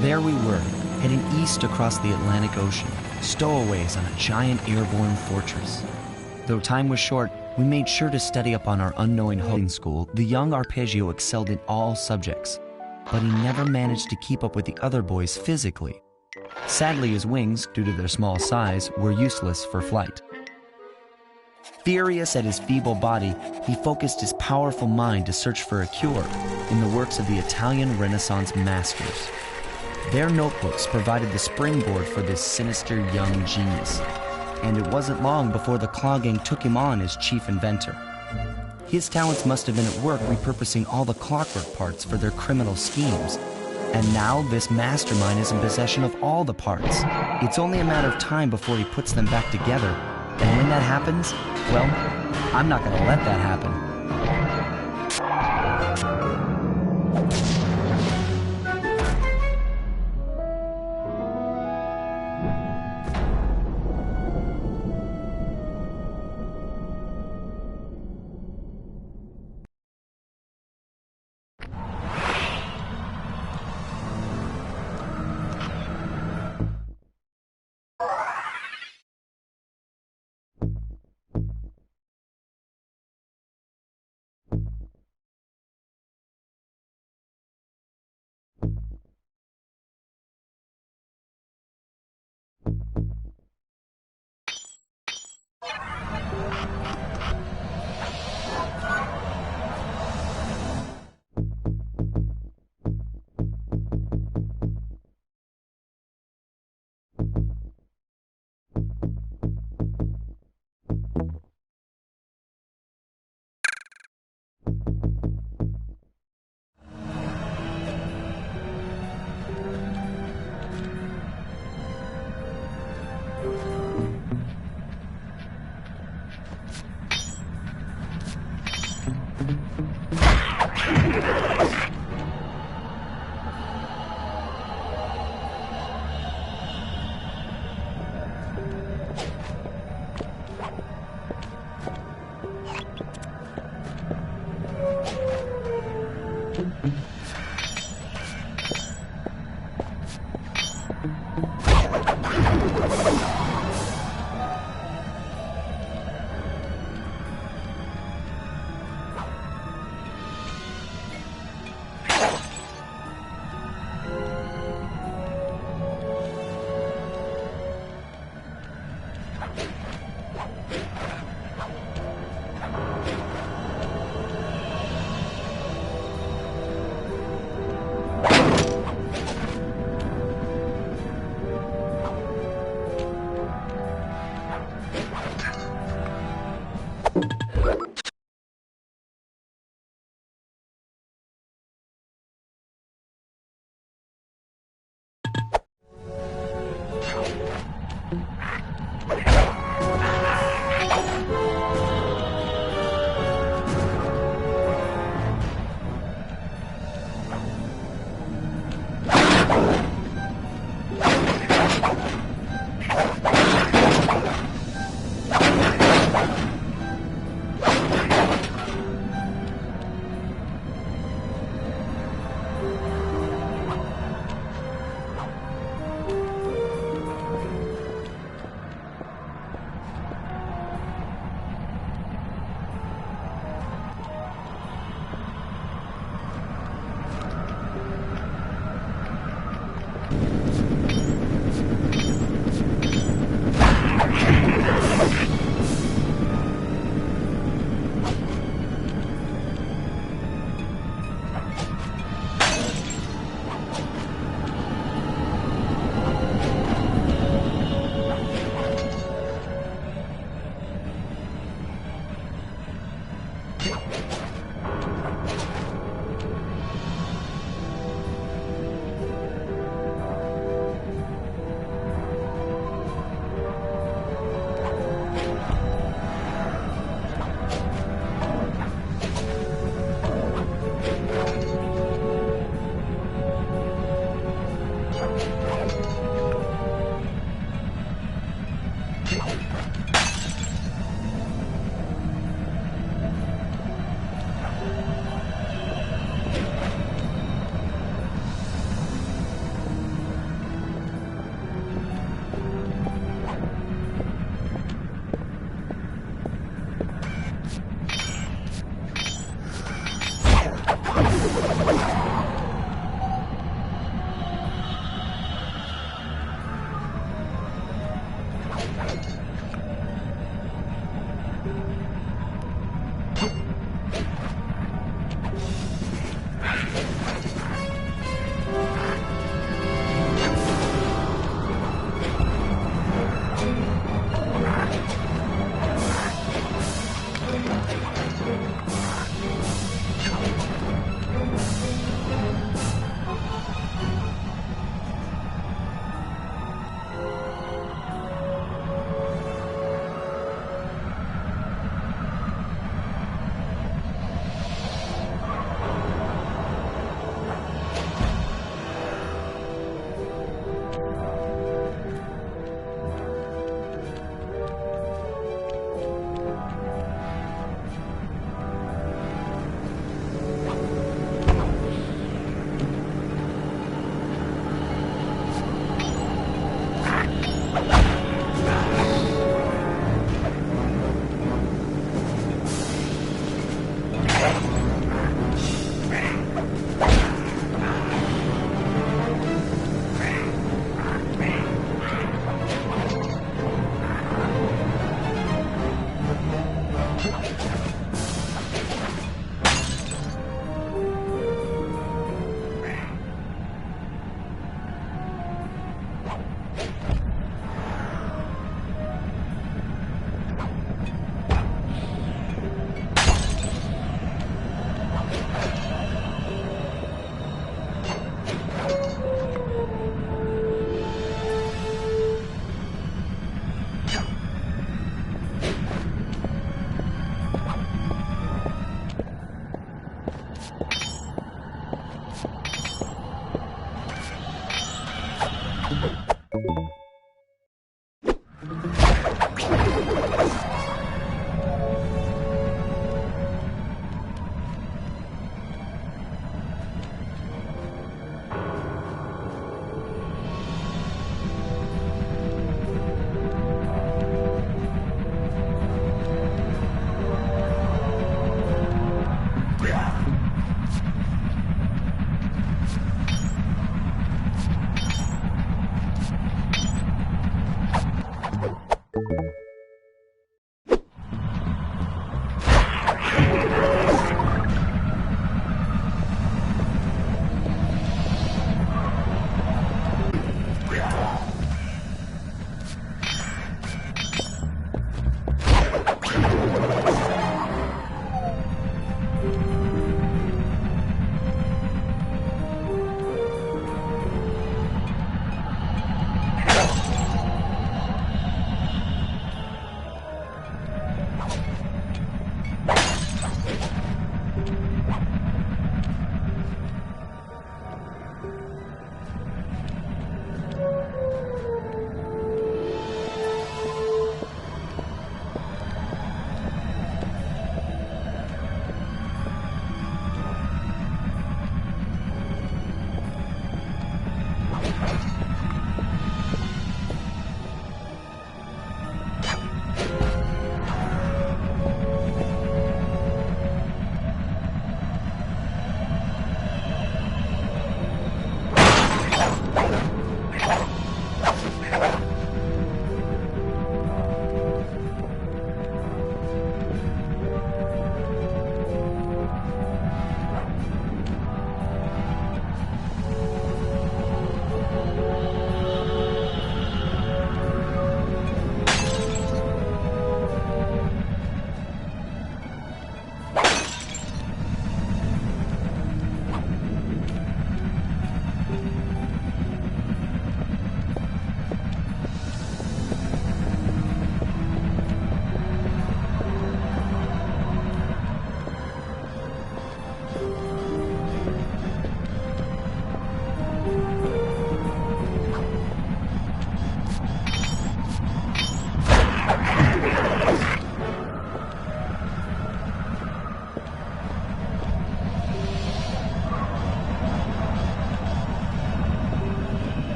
There we were, heading east across the Atlantic Ocean, stowaways on a giant airborne fortress. Though time was short, we made sure to study up on our unknowing hosting school. The young Arpeggio excelled in all subjects, but he never managed to keep up with the other boys physically. Sadly, his wings, due to their small size, were useless for flight. Furious at his feeble body, he focused his powerful mind to search for a cure in the works of the Italian Renaissance masters. Their notebooks provided the springboard for this sinister young genius, and it wasn't long before the Claw Gang took him on as chief inventor. His talents must have been at work repurposing all the clockwork parts for their criminal schemes, and now this mastermind is in possession of all the parts. It's only a matter of time before he puts them back together, and when that happens, well, I'm not gonna let that happen.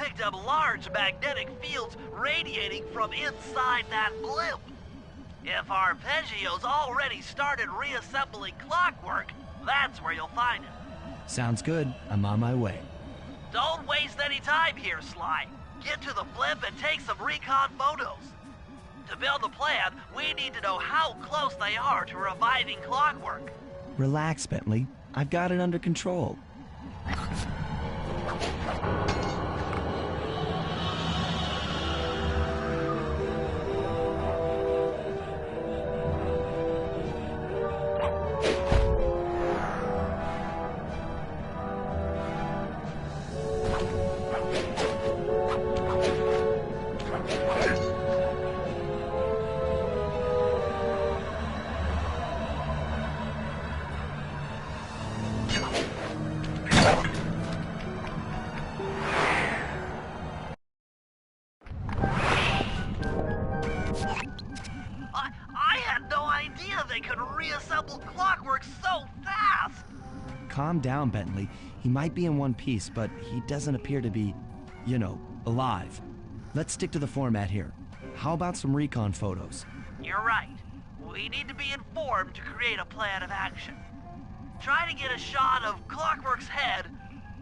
picked up large magnetic fields radiating from inside that blimp. If Arpeggio's already started reassembling Clockwork, that's where you'll find him. Sounds good. I'm on my way. Don't waste any time here, Sly. Get to the blimp and take some recon photos. To build the plan, we need to know how close they are to reviving Clockwork. Relax, Bentley. I've got it under control. Calm down, Bentley. He might be in one piece, but he doesn't appear to be, you know, alive. Let's stick to the format here. How about some recon photos? You're right. We need to be informed to create a plan of action. Try to get a shot of Clockwork's head,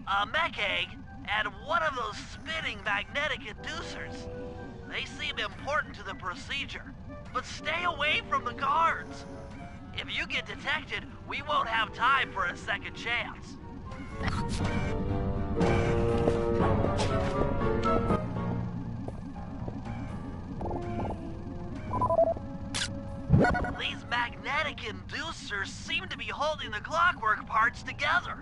a mech egg, and one of those spinning magnetic inducers. They seem important to the procedure, but stay away from the guards. If you get detected, we won't have time for a second chance. These magnetic inducers seem to be holding the Clockwork parts together.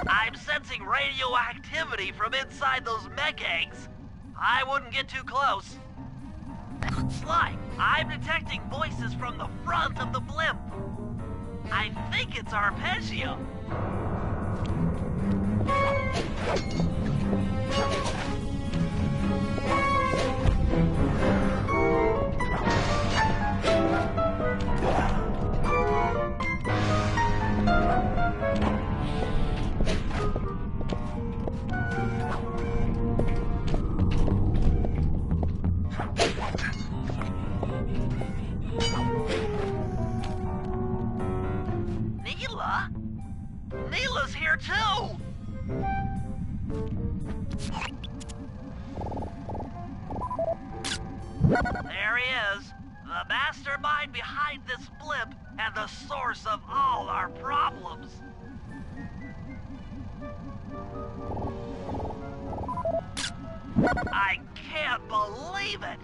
I'm sensing radioactivity from inside those mech eggs. I wouldn't get too close. Sly, I'm detecting voices from the front of the blimp. I think it's Arpeggio. too! There he is, the mastermind behind this blimp and the source of all our problems. I can't believe it!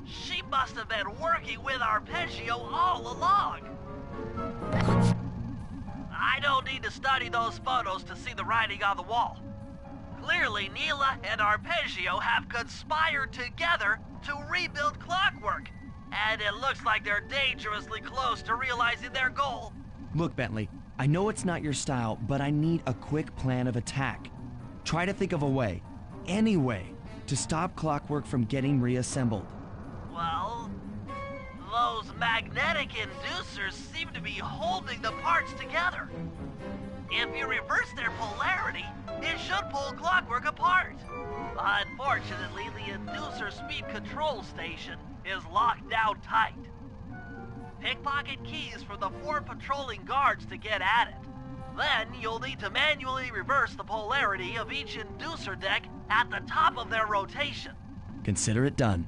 She must have been working with Arpeggio all along. I don't need to study those photos to see the writing on the wall. Clearly, Neela and Arpeggio have conspired together to rebuild Clockwork, and it looks like they're dangerously close to realizing their goal. Look, Bentley, I know it's not your style, but I need a quick plan of attack. Try to think of a way, any way, to stop Clockwork from getting reassembled. Well, those magnetic inducers seem to be holding the parts together. If you reverse their polarity, it should pull Clockwork apart. Unfortunately, the inducer speed control station is locked down tight. Pickpocket keys for the 4 patrolling guards to get at it. Then you'll need to manually reverse the polarity of each inducer deck at the top of their rotation. Consider it done.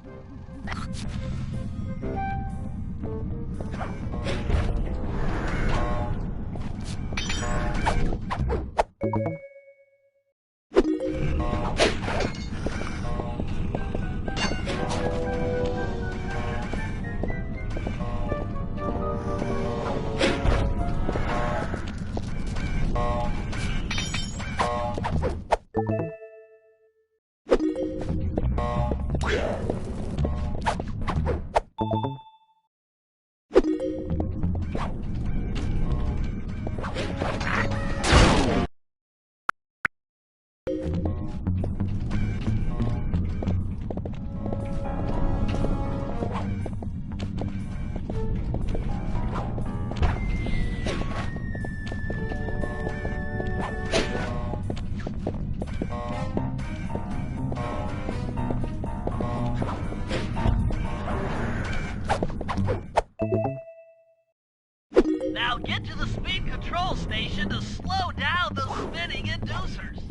Now get to the speed control station to slow down the spinning inducers.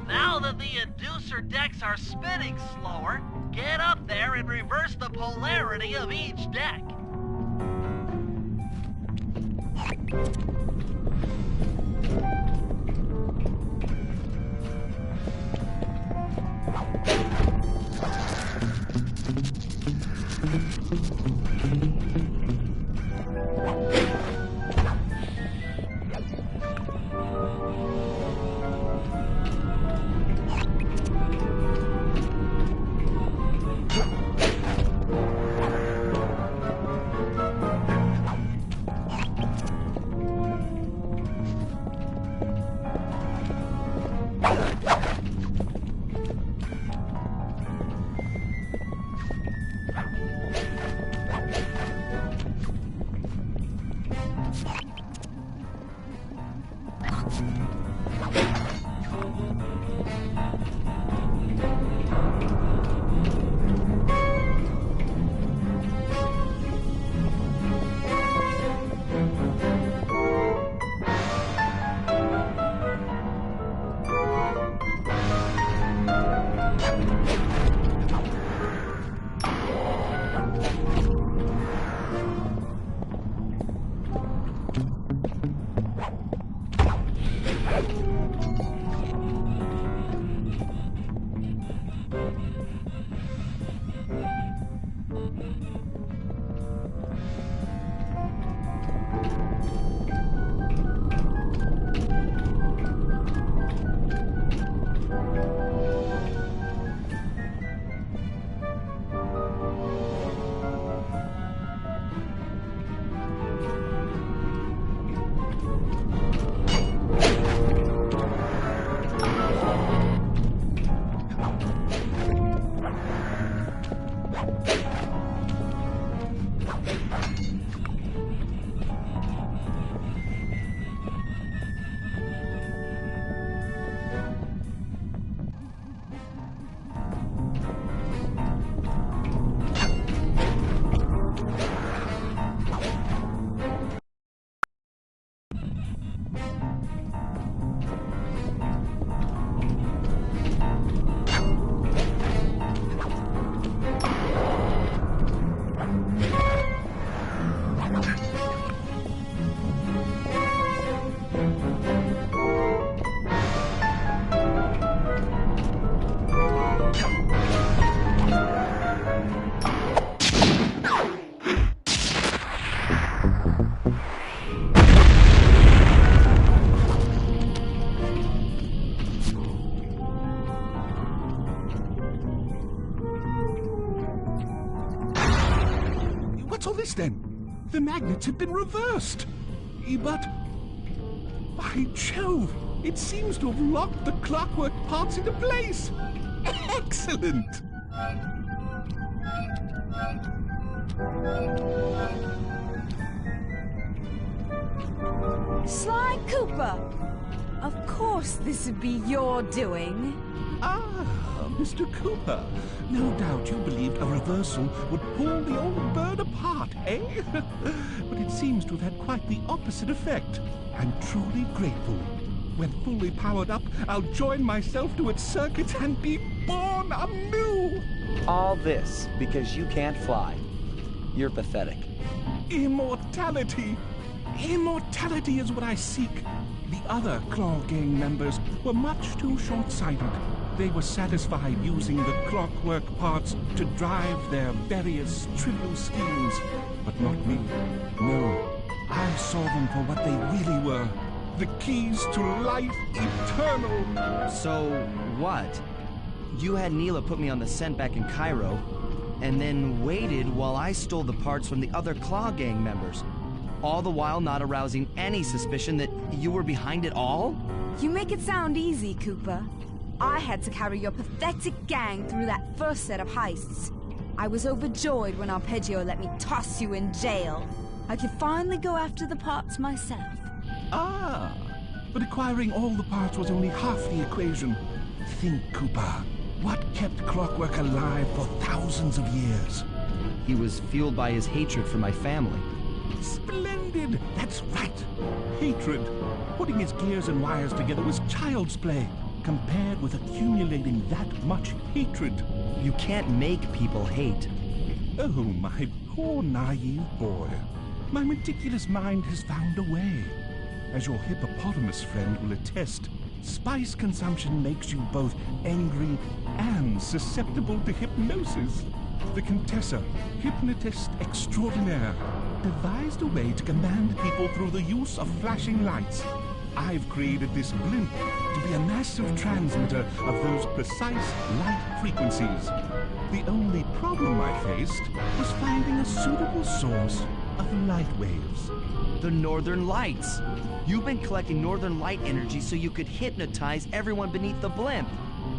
Now that the inducer decks are spinning slower, get up there and reverse the polarity of each deck. The magnets have been reversed. But... by Jove! It seems to have locked the clockwork parts into place! Excellent! Sly Cooper! Of course this would be your doing. Ah, Mr. Cooper. No doubt you believed a reversal would pull the old bird apart, eh? But it seems to have had quite the opposite effect. I'm truly grateful. When fully powered up, I'll join myself to its circuits and be born anew! All this because you can't fly. You're pathetic. Immortality! Immortality is what I seek. The other Claw Gang members were much too short-sighted. They were satisfied using the clockwork parts to drive their various trivial schemes. But not me. No. I saw them for what they really were. The keys to life eternal. So, what? You had Neela put me on the scent back in Cairo, and then waited while I stole the parts from the other Claw Gang members, all the while not arousing any suspicion that you were behind it all? You make it sound easy, Cooper. I had to carry your pathetic gang through that first set of heists. I was overjoyed when Arpeggio let me toss you in jail. I could finally go after the parts myself. Ah, but acquiring all the parts was only half the equation. Think, Cooper. What kept Clockwork alive for thousands of years? He was fueled by his hatred for my family. Splendid! That's right. Hatred. Putting his gears and wires together was child's play, compared with accumulating that much hatred. You can't make people hate. Oh, my poor naive boy. My meticulous mind has found a way. As your hippopotamus friend will attest, spice consumption makes you both angry and susceptible to hypnosis. The Contessa, hypnotist extraordinaire, devised a way to command people through the use of flashing lights. I've created this blimp to be a massive transmitter of those precise light frequencies. The only problem I faced was finding a suitable source of light waves. The Northern Lights. You've been collecting Northern Light energy so you could hypnotize everyone beneath the blimp.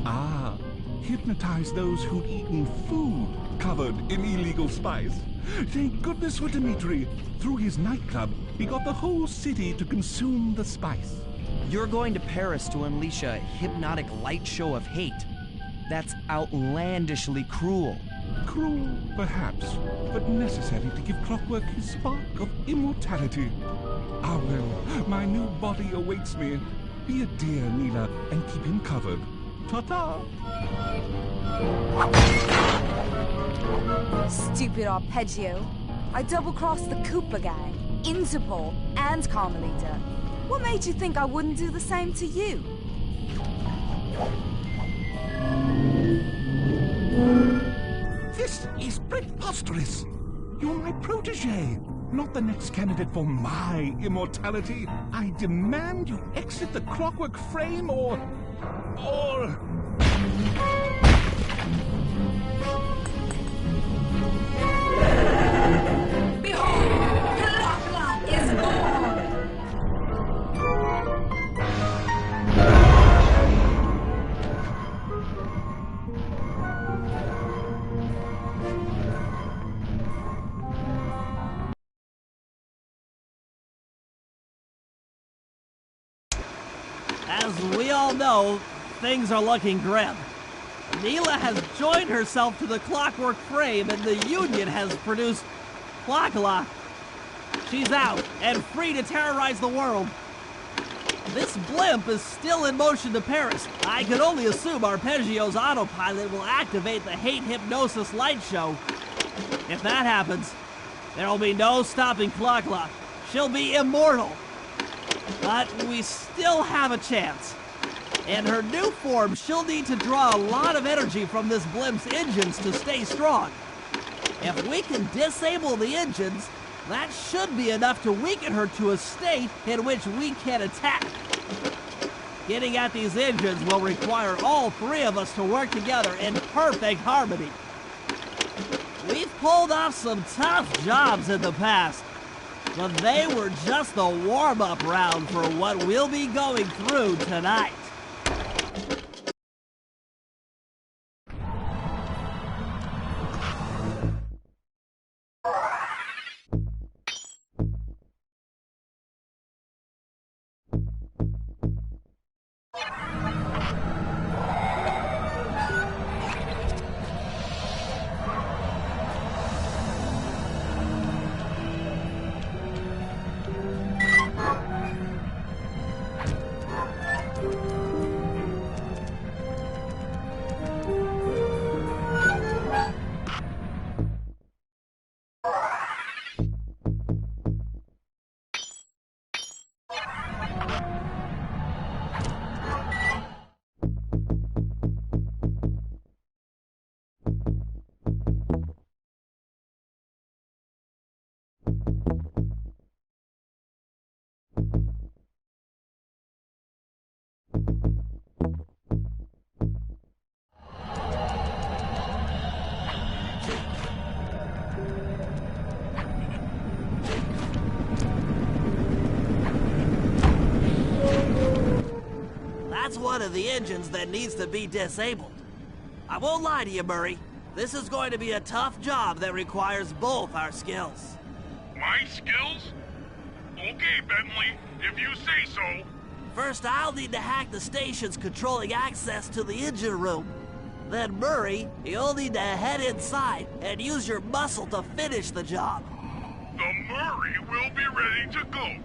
Ah, hypnotize those who'd eaten food covered in illegal spice. Thank goodness for Dimitri. Through his nightclub, he got the whole city to consume the spice. You're going to Paris to unleash a hypnotic light show of hate. That's outlandishly cruel. Cruel, perhaps, but necessary to give Clockwork his spark of immortality. Ah well, my new body awaits me. Be a dear, Neela, and keep him covered. Ta-ta! Stupid Arpeggio. I double-crossed the Cooper gang, Interpol, and Carmelita. What made you think I wouldn't do the same to you? This is preposterous! You're my protege, not the next candidate for my immortality. I demand you exit the Clockwork frame or... Behold! Clockwork is born! As we all know, things are looking grim. Neela has joined herself to the Clockwork frame and the Union has produced Clock-a-Lock. She's out and free to terrorize the world. This blimp is still in motion to Paris. I can only assume Arpeggio's autopilot will activate the hate hypnosis light show. If that happens, there will be no stopping Clock-a-Lock. She'll be immortal. But we still have a chance. In her new form, she'll need to draw a lot of energy from this blimp's engines to stay strong. If we can disable the engines, that should be enough to weaken her to a state in which we can attack. Getting at these engines will require all three of us to work together in perfect harmony. We've pulled off some tough jobs in the past, But they were just the warm-up round for what we'll be going through tonight. That's one of the engines that needs to be disabled. I won't lie to you, Murray. This is going to be a tough job that requires both our skills. My skills? Okay, Bentley, if you say so. First, I'll need to hack the stations controlling access to the engine room. Then, Murray, you'll need to head inside and use your muscle to finish the job. The Murray will be ready to go.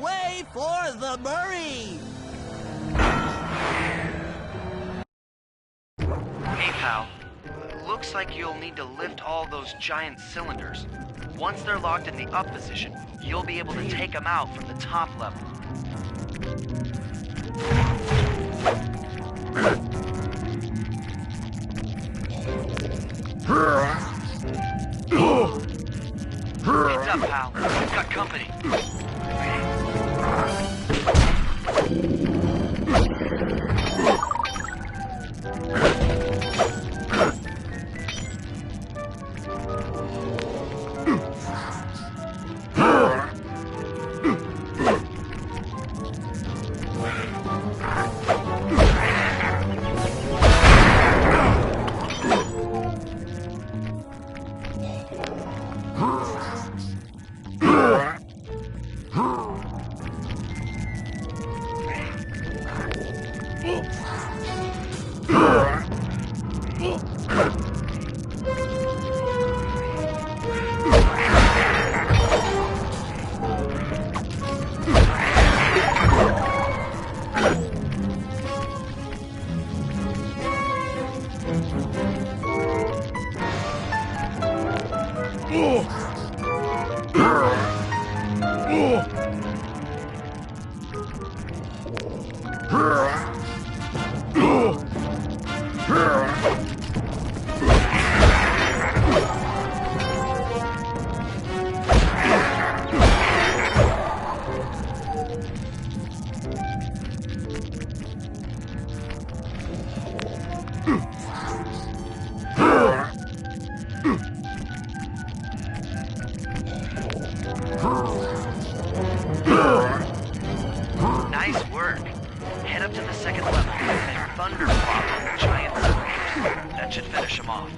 way for the Murray! Hey, pal. Looks like you'll need to lift all those giant cylinders. Once they're locked in the up position, you'll be able to take them out from the top level. Heads up, pal. We've got company. Nice work. Head up to the second level and thunderclap on the giant cylinders. That should finish them off.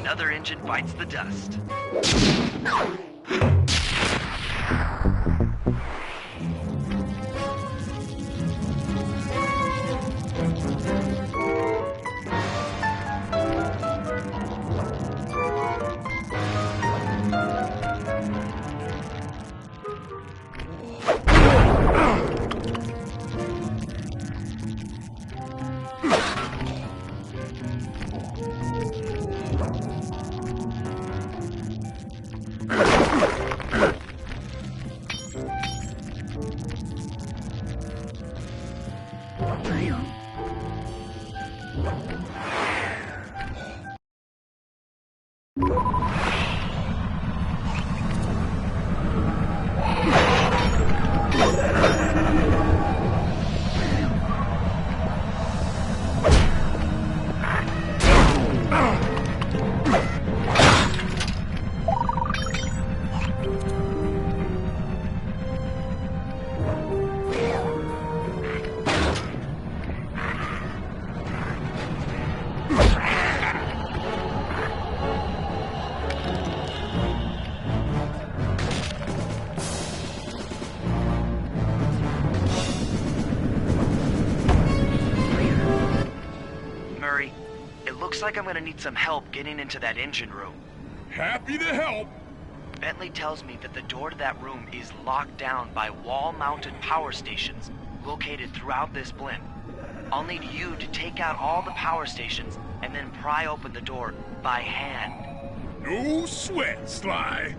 Another engine bites the dust. Looks like I'm gonna need some help getting into that engine room. Happy to help. Bentley tells me that the door to that room is locked down by wall-mounted power stations located throughout this blimp. I'll need you to take out all the power stations and then pry open the door by hand. No sweat, Sly.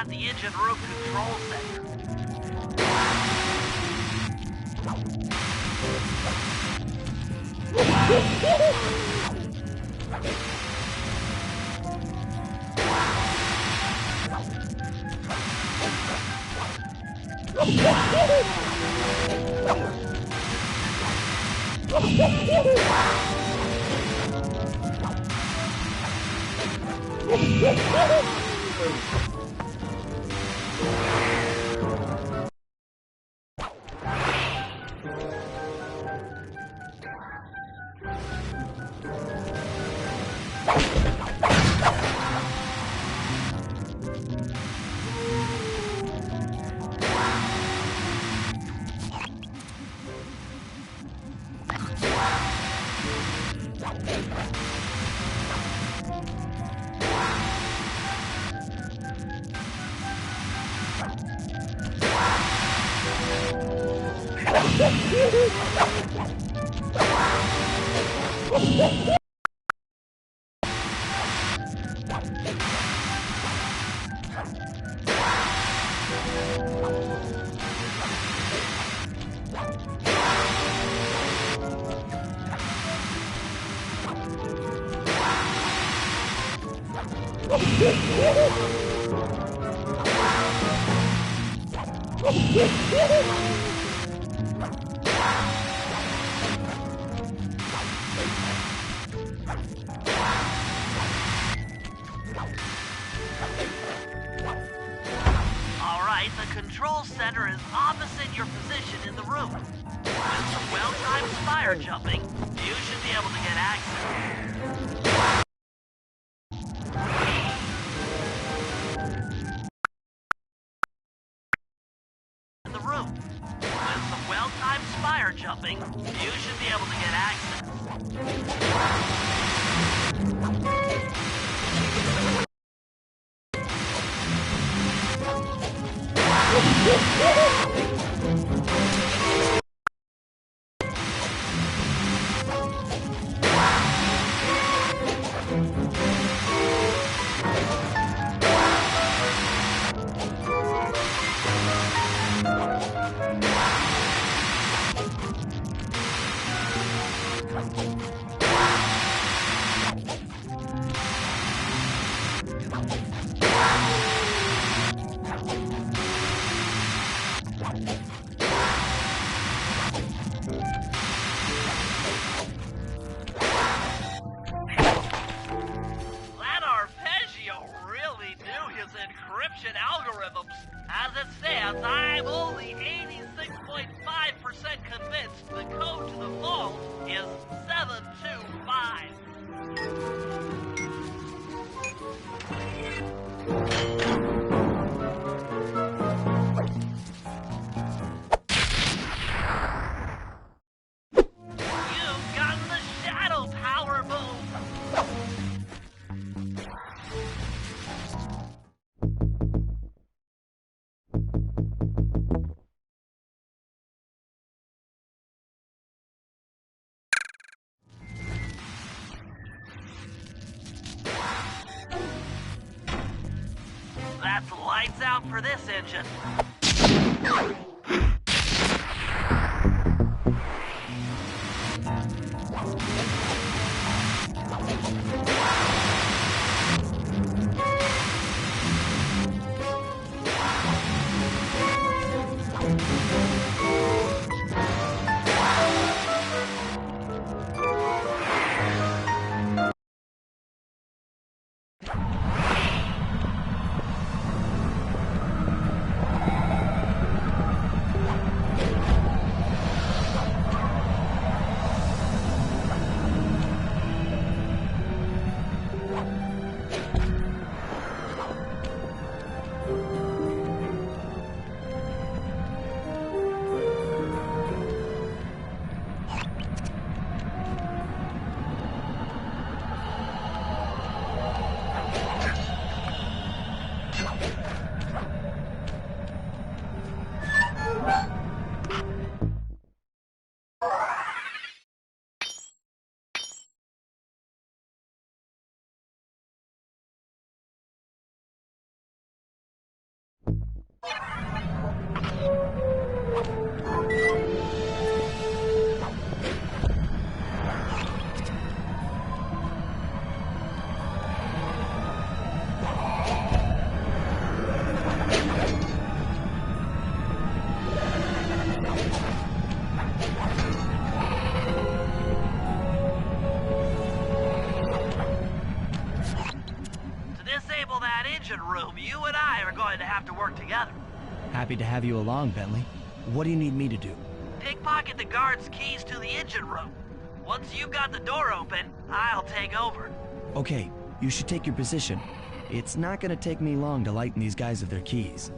at the engine room control center. Alright, the control center is opposite your position in the room. With some well-timed spire jumping, you should be able to get access. In the room. With some well-timed spire jumping, you should be able to get access. Encryption algorithms. As it stands, I'm only 86.5% convinced the code to the vault is 725. You've gotten the Shadow Power move. That's lights out for this engine. have to work together. Happy to have you along, Bentley. What do you need me to do? Pickpocket the guard's keys to the engine room. Once you've got the door open, I'll take over. Okay, you should take your position. It's not gonna take me long to lighten these guys of their keys.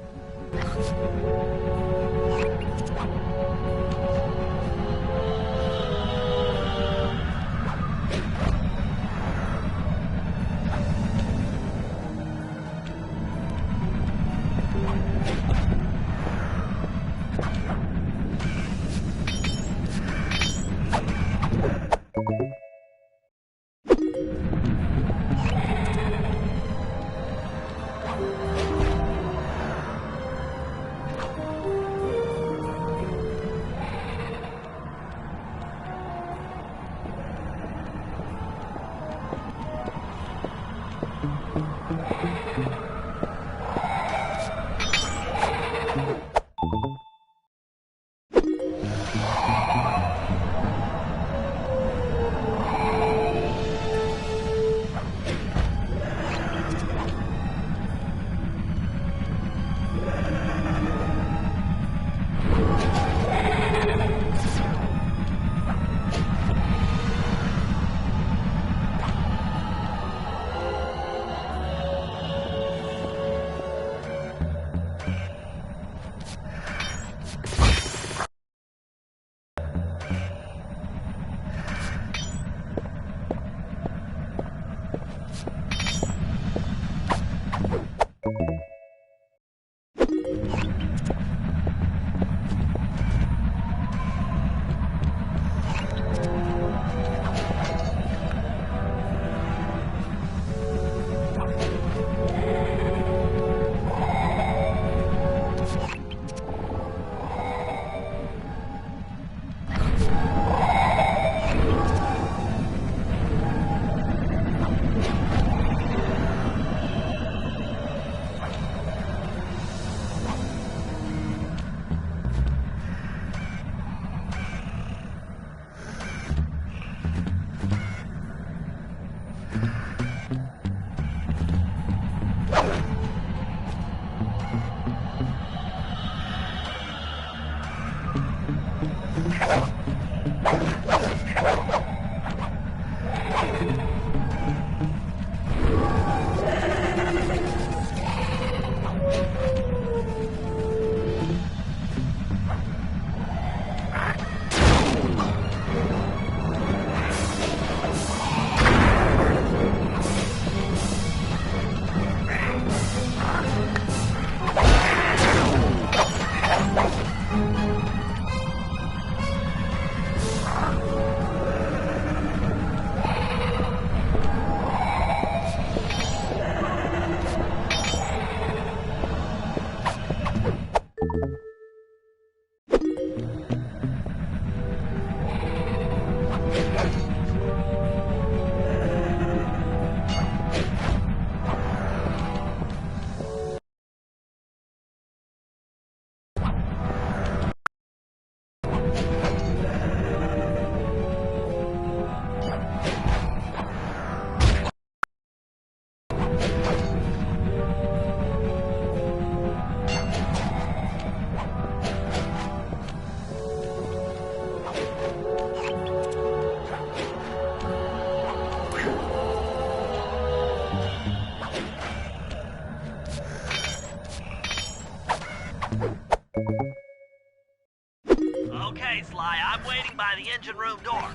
Okay, Sly, I'm waiting by the engine room door.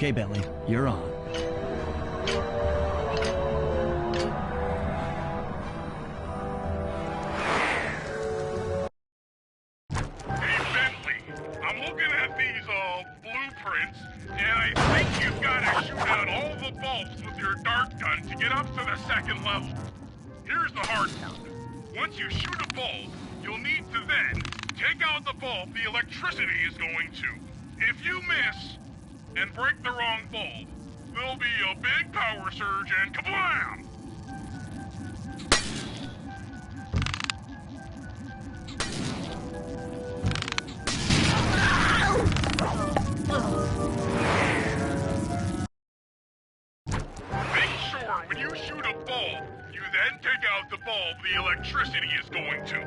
Okay, Bentley, you're on. Hey, Bentley, I'm looking at these, blueprints, and I think you've got to shoot out all the bulbs with your dart gun to get up to the second level. Here's the hard part. Once you shoot a bulb, you'll need to then take out the bulb the electricity is going to. If you miss and break the wrong bulb, there'll be a big power surge and kablam! Make sure when you shoot a bulb, you then take out the bulb the electricity is going to.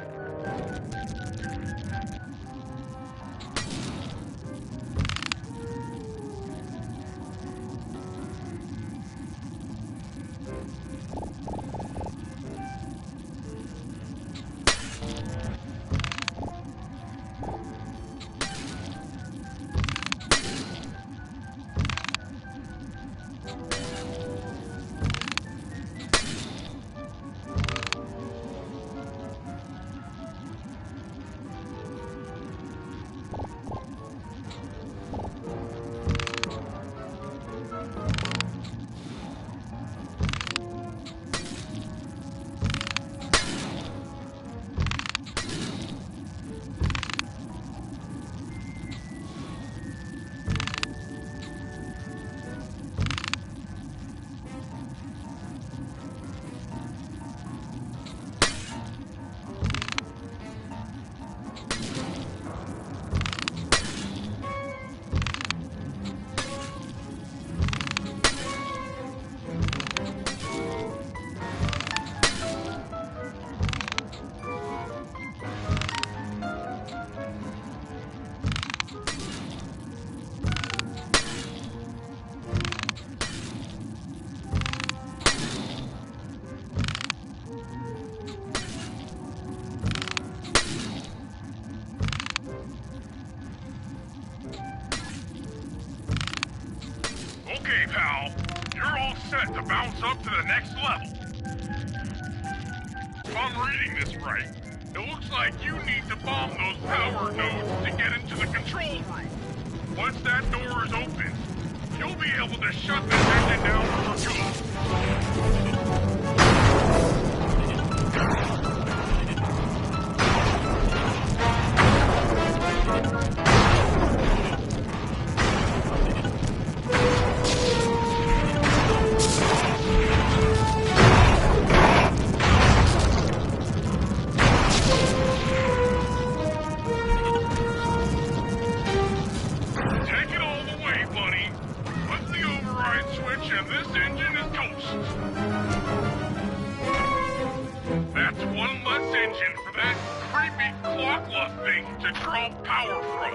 Okay, pal. You're all set to bounce up to the next level. If I'm reading this right, it looks like you need to bomb those power nodes to get into the control room. Once that door is open, you'll be able to shut this engine down for good. Take it all the way, buddy. Put the override switch and this engine is toast. That's one less engine for that creepy clockla thing to draw power from.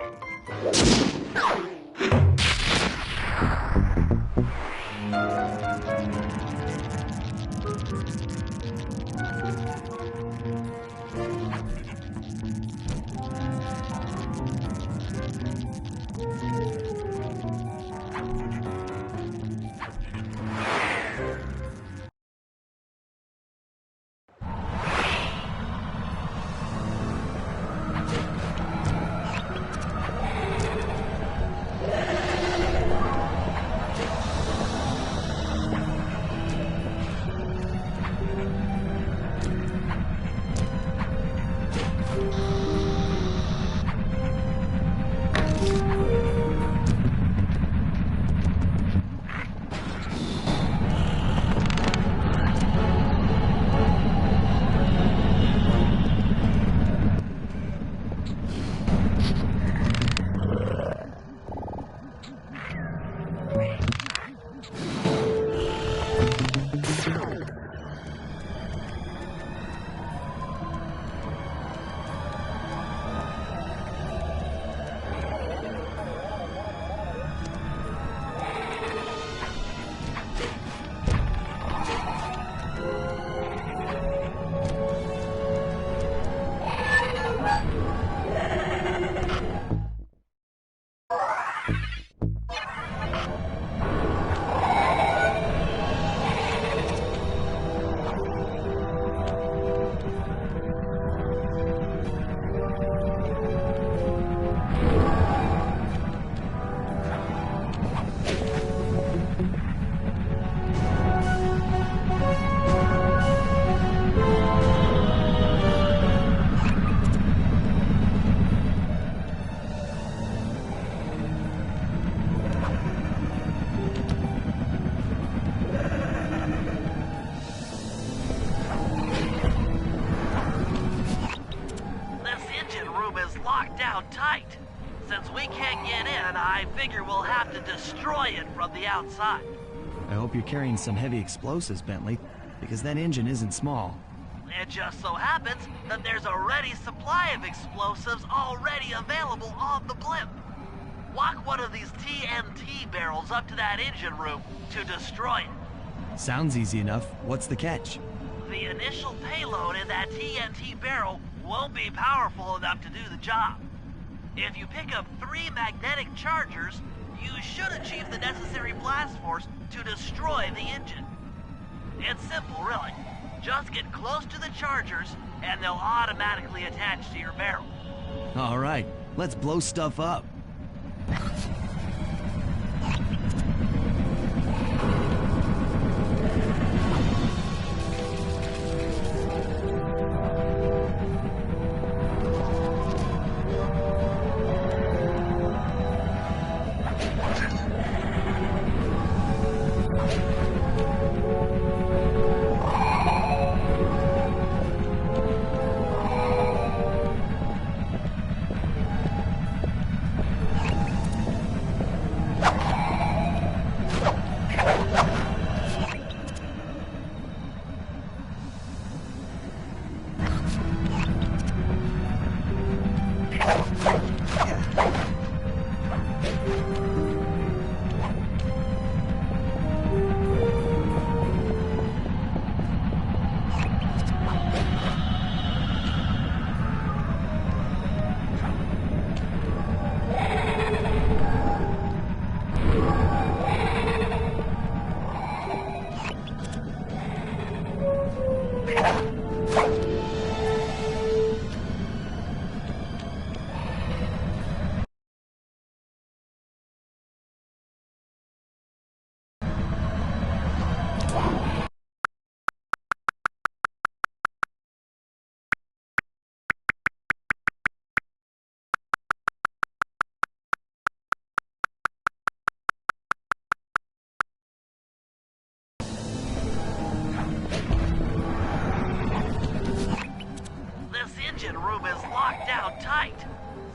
down tight. Since we can't get in, I figure we'll have to destroy it from the outside. I hope you're carrying some heavy explosives, Bentley, because that engine isn't small. It just so happens that there's a ready supply of explosives already available on the blimp. Walk one of these TNT barrels up to that engine room to destroy it. Sounds easy enough. What's the catch? The initial payload in that TNT barrel won't be powerful enough to do the job. If you pick up 3 magnetic chargers, you should achieve the necessary blast force to destroy the engine. It's simple, really. Just get close to the chargers, and they'll automatically attach to your barrel. All right, let's blow stuff up.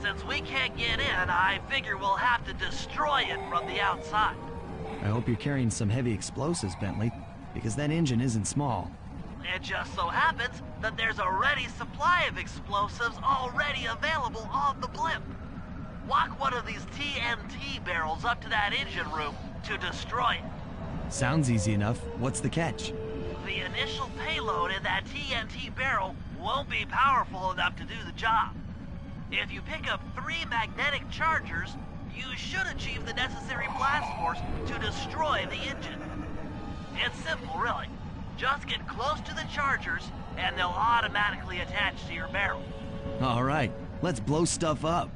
Since we can't get in, I figure we'll have to destroy it from the outside. I hope you're carrying some heavy explosives, Bentley, because that engine isn't small. It just so happens that there's a ready supply of explosives already available on the blimp. Walk one of these TNT barrels up to that engine room to destroy it. Sounds easy enough. What's the catch? The initial payload in that TNT barrel won't be powerful enough to do the job. If you pick up 3 magnetic chargers, you should achieve the necessary blast force to destroy the engine. It's simple, really. Just get close to the chargers, and they'll automatically attach to your barrel. All right, let's blow stuff up.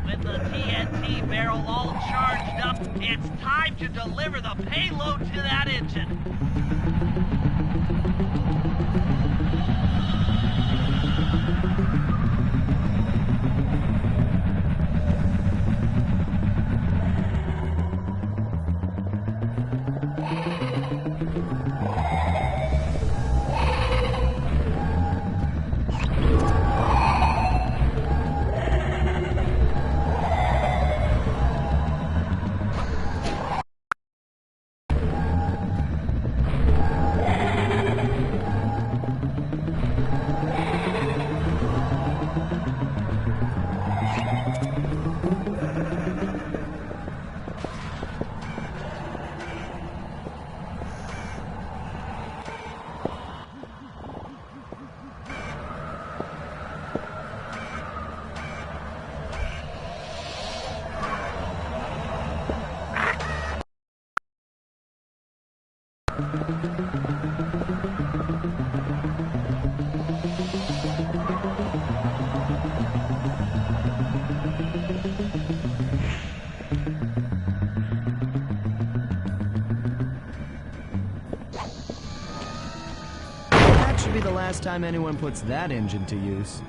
With the TNT barrel all charged up, it's time to deliver the payload to that engine. That should be the last time anyone puts that engine to use.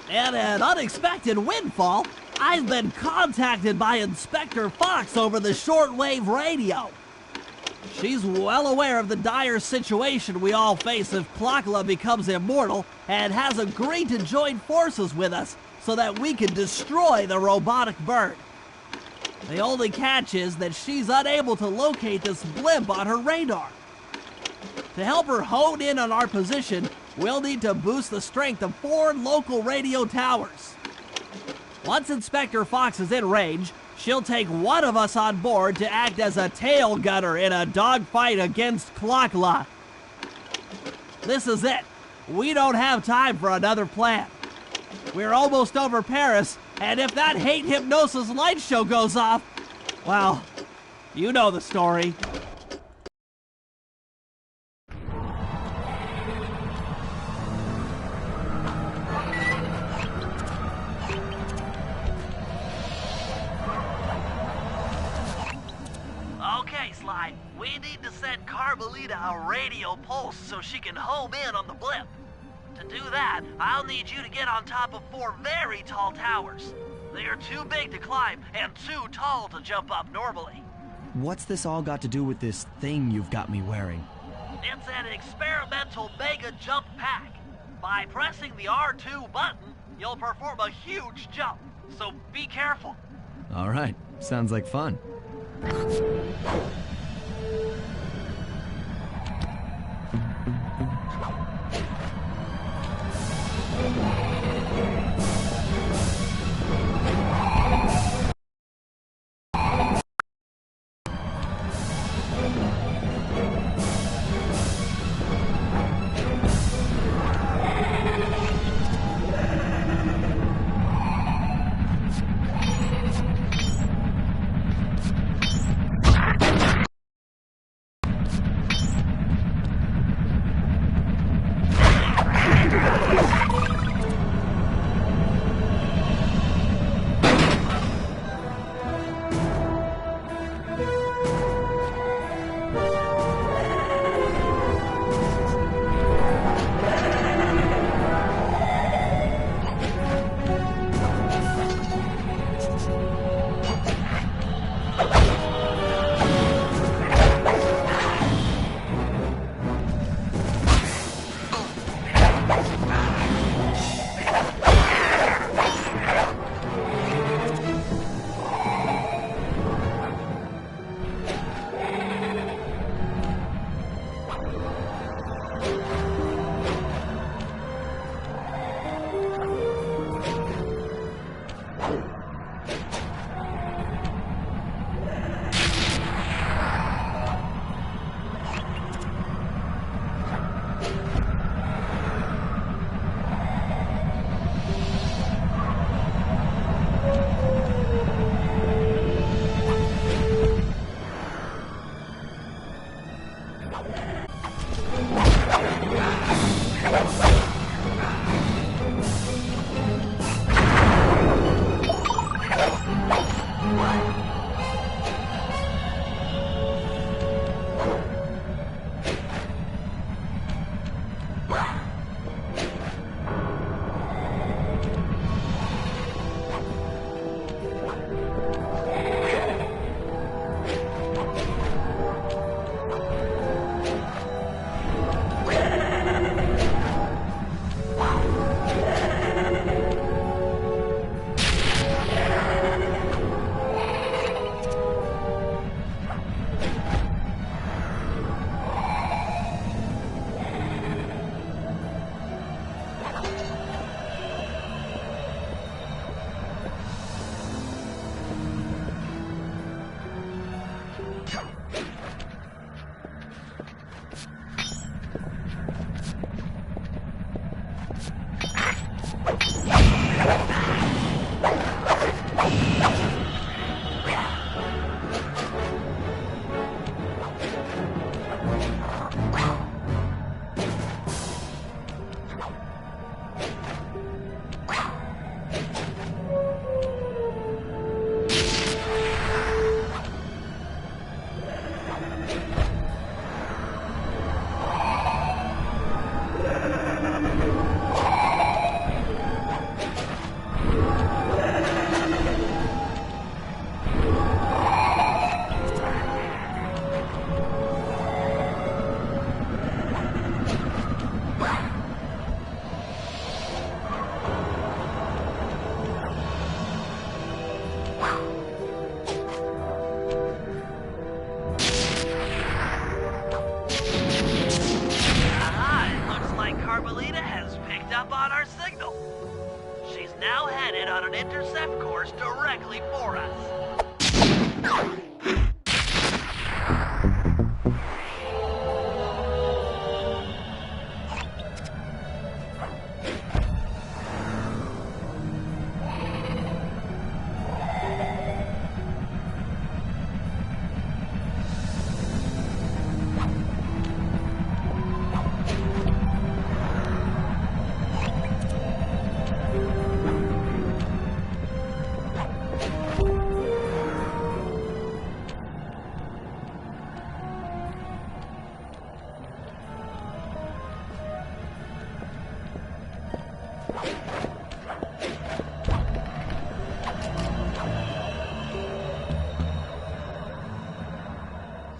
And an unexpected windfall, I've been contacted by Inspector Fox over the shortwave radio. She's well aware of the dire situation we all face if Klakla becomes immortal and has agreed to join forces with us so that we can destroy the robotic bird. The only catch is that she's unable to locate this blimp on her radar. To help her hone in on our position, we'll need to boost the strength of 4 local radio towers. Once Inspector Fox is in range, she'll take one of us on board to act as a tail gunner in a dogfight against Klakla. This is it. We don't have time for another plan. We're almost over Paris, and if that hate hypnosis light show goes off, well, you know the story. Okay, Sly, we need to send Carmelita a radio pulse so she can home in on the blimp. To do that, I'll need you to get on top of 4 very tall towers. They are too big to climb and too tall to jump up normally. What's this all got to do with this thing you've got me wearing? It's an experimental mega jump pack. By pressing the R2 button, you'll perform a huge jump, so be careful. All right, sounds like fun. on our signal. She's now headed on an intercept course directly for us.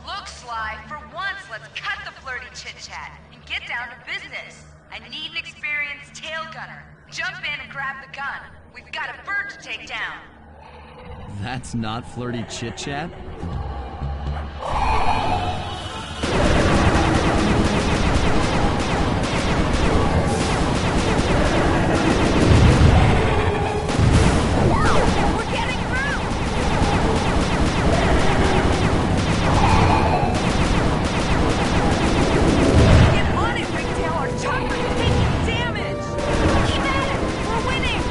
Look, Sly, for once, let's cut the flirty chit-chat and get down to business. I need an experienced tail gunner. Jump in and grab the gun. We've got a bird to take down. That's not flirty chit-chat? We're getting through! Get on it, Ringtail! Our chopper's taking damage! Keep at it! We're winning!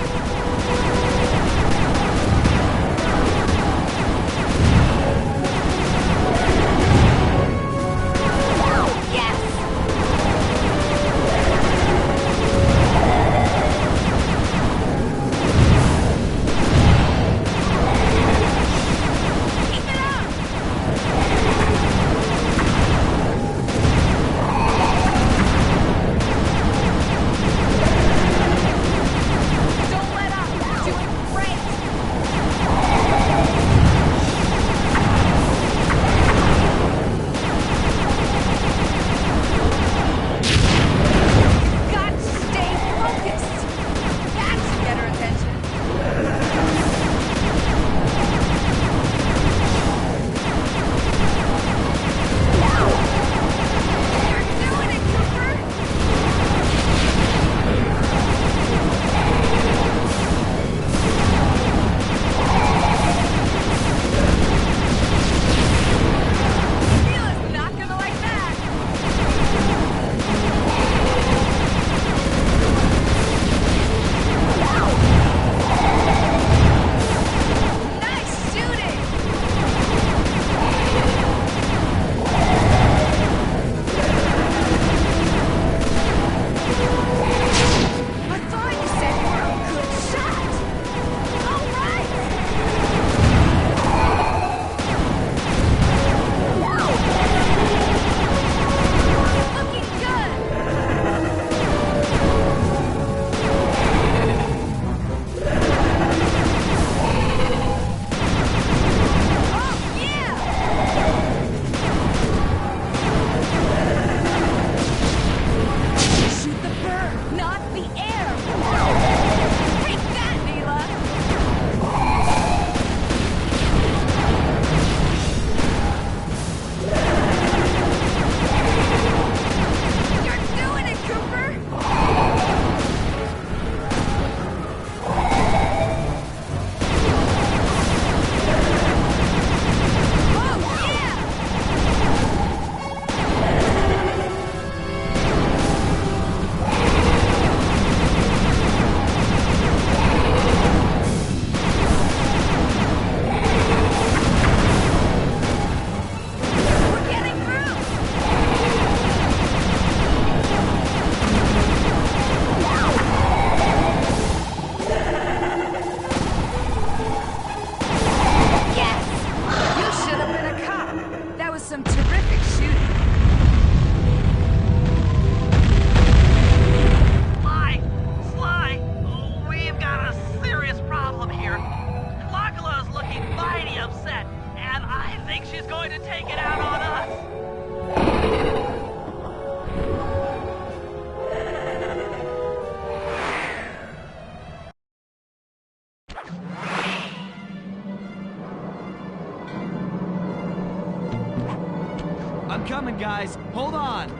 I'm coming, guys. Hold on.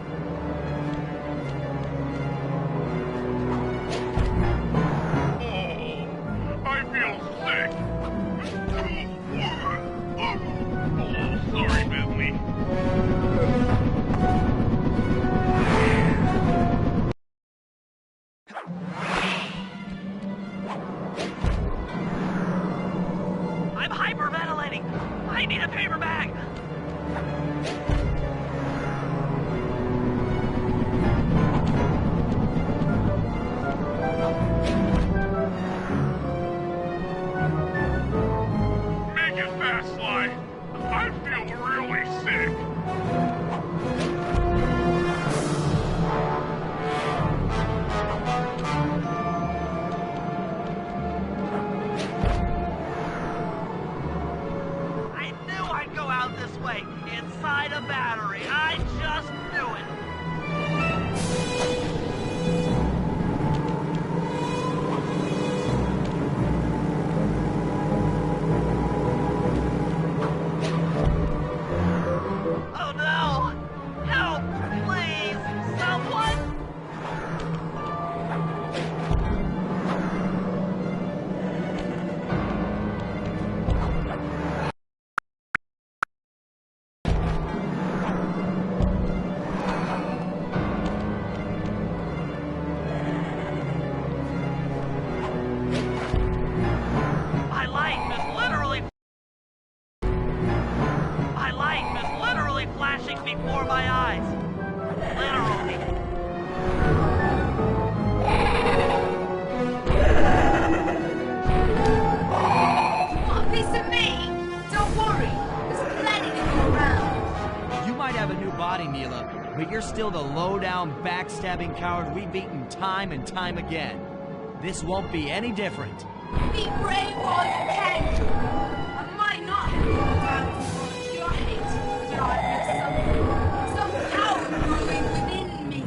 already. I need a paper bag. Make it fast, Sly. I feel really sick. I knew I'd go out this way, inside a battery. I just knew it. Oh no! Help, please! Someone! My life is literally flashing before my eyes. Literally. Want a piece of me? Don't worry, there's plenty to go around. You might have a new body, Neela, but you're still the low-down, backstabbing coward we've beaten time and time again. This won't be any different. Be brave while you can, Cooper. I might not have you down for your hate, but I have some power brewing within me.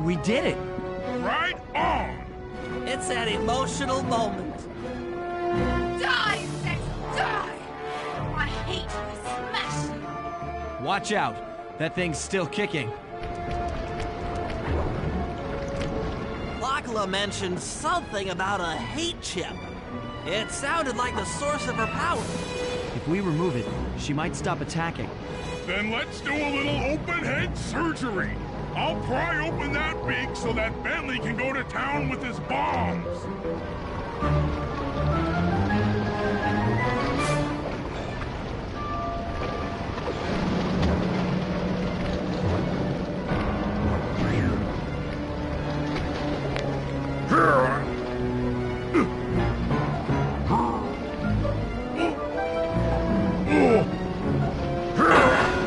We did it! Right on! It's an emotional moment. Die, sex, die! I hate to smash you. Watch out! That thing's still kicking. Lakla mentioned something about a hate chip. It sounded like the source of her power. If we remove it, she might stop attacking. Then let's do a little open head surgery. I'll pry open that beak so that Bentley can go to town with his bombs.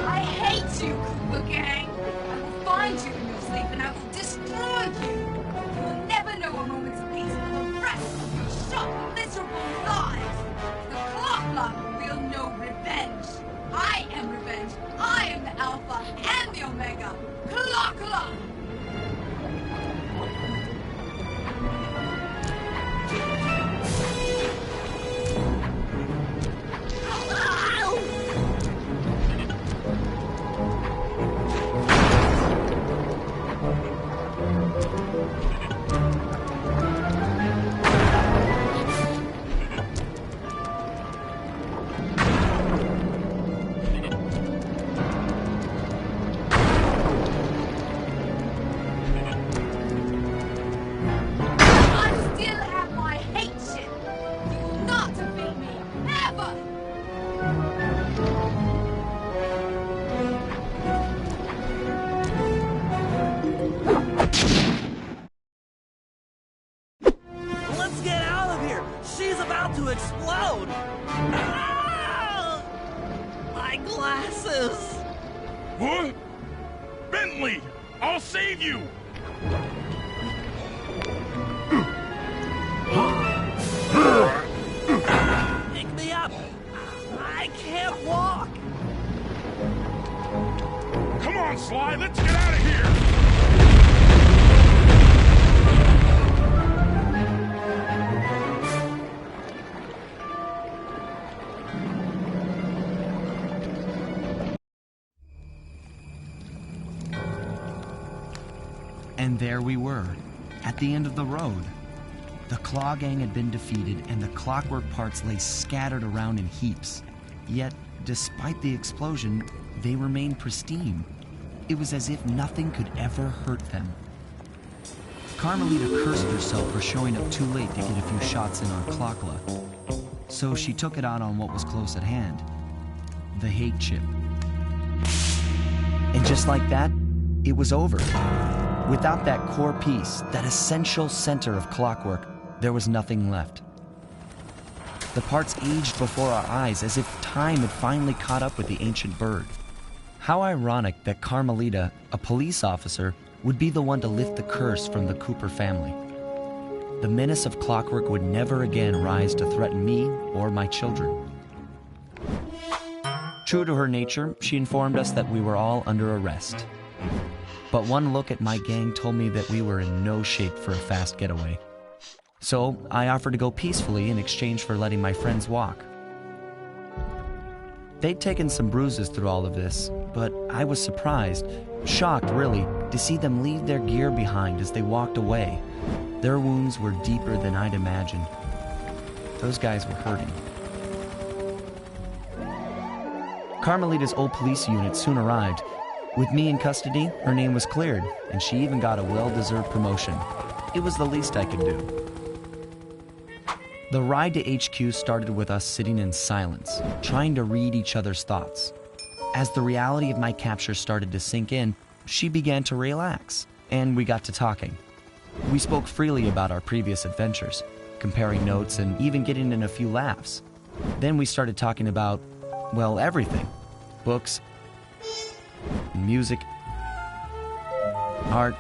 I hate you, Koopa Gang. I will find you in your sleep and I will destroy you. You will never know a moment's peace for the rest of your short, miserable I'll save you! Pick me up! I can't walk! Come on, Sly, let's get out of here! And there we were, at the end of the road. The Claw Gang had been defeated, and the clockwork parts lay scattered around in heaps. Yet, despite the explosion, they remained pristine. It was as if nothing could ever hurt them. Carmelita cursed herself for showing up too late to get a few shots in on Clockla. So she took it out on what was close at hand, the hate chip. And just like that, it was over. Without that core piece, that essential center of clockwork, there was nothing left. The parts aged before our eyes as if time had finally caught up with the ancient bird. How ironic that Carmelita, a police officer, would be the one to lift the curse from the Cooper family. The menace of clockwork would never again rise to threaten me or my children. True to her nature, she informed us that we were all under arrest. But one look at my gang told me that we were in no shape for a fast getaway. So I offered to go peacefully in exchange for letting my friends walk. They'd taken some bruises through all of this, but I was surprised, shocked really, to see them leave their gear behind as they walked away. Their wounds were deeper than I'd imagined. Those guys were hurting. Carmelita's old police unit soon arrived. With me in custody, her name was cleared, and she even got a well-deserved promotion. It was the least I could do. The ride to HQ started with us sitting in silence, trying to read each other's thoughts. As the reality of my capture started to sink in, she began to relax, and we got to talking. We spoke freely about our previous adventures, comparing notes and even getting in a few laughs. Then we started talking about, well, everything. Books, music, art.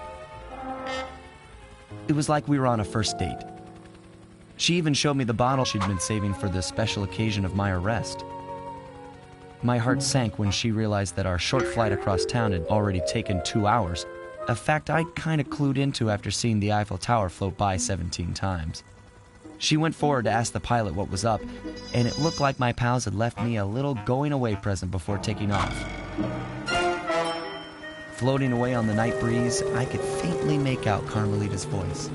It was like we were on a first date. She even showed me the bottle she'd been saving for the special occasion of my arrest. My heart sank when she realized that our short flight across town had already taken 2 hours, a fact I'd kind of clued into after seeing the Eiffel Tower float by 17 times. She went forward to ask the pilot what was up, and it looked like my pals had left me a little going-away present before taking off. Floating away on the night breeze, I could faintly make out Carmelita's voice.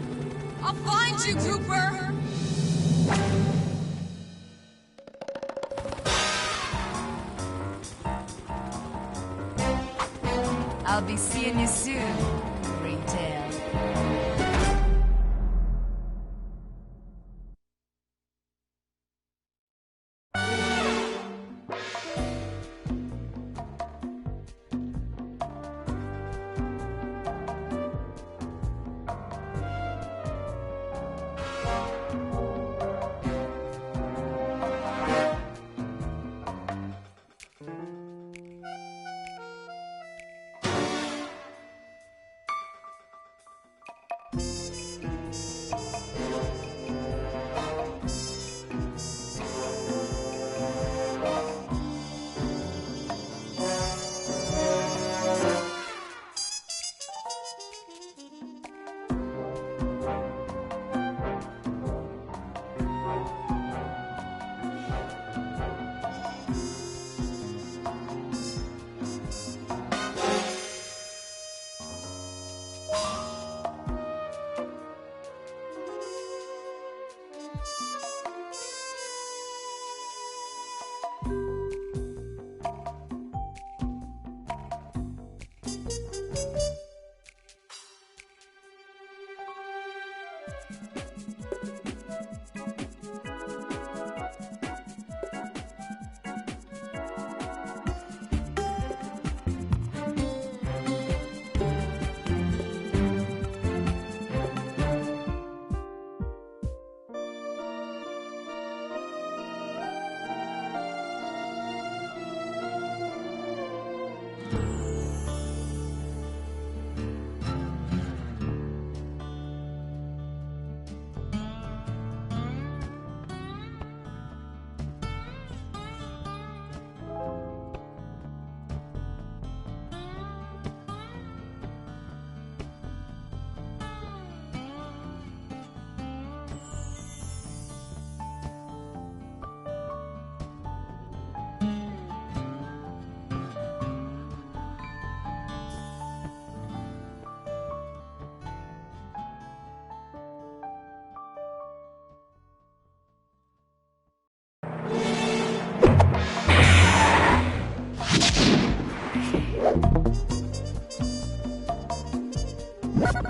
I'll find you, Cooper! I'll be seeing you soon, Ringtail. You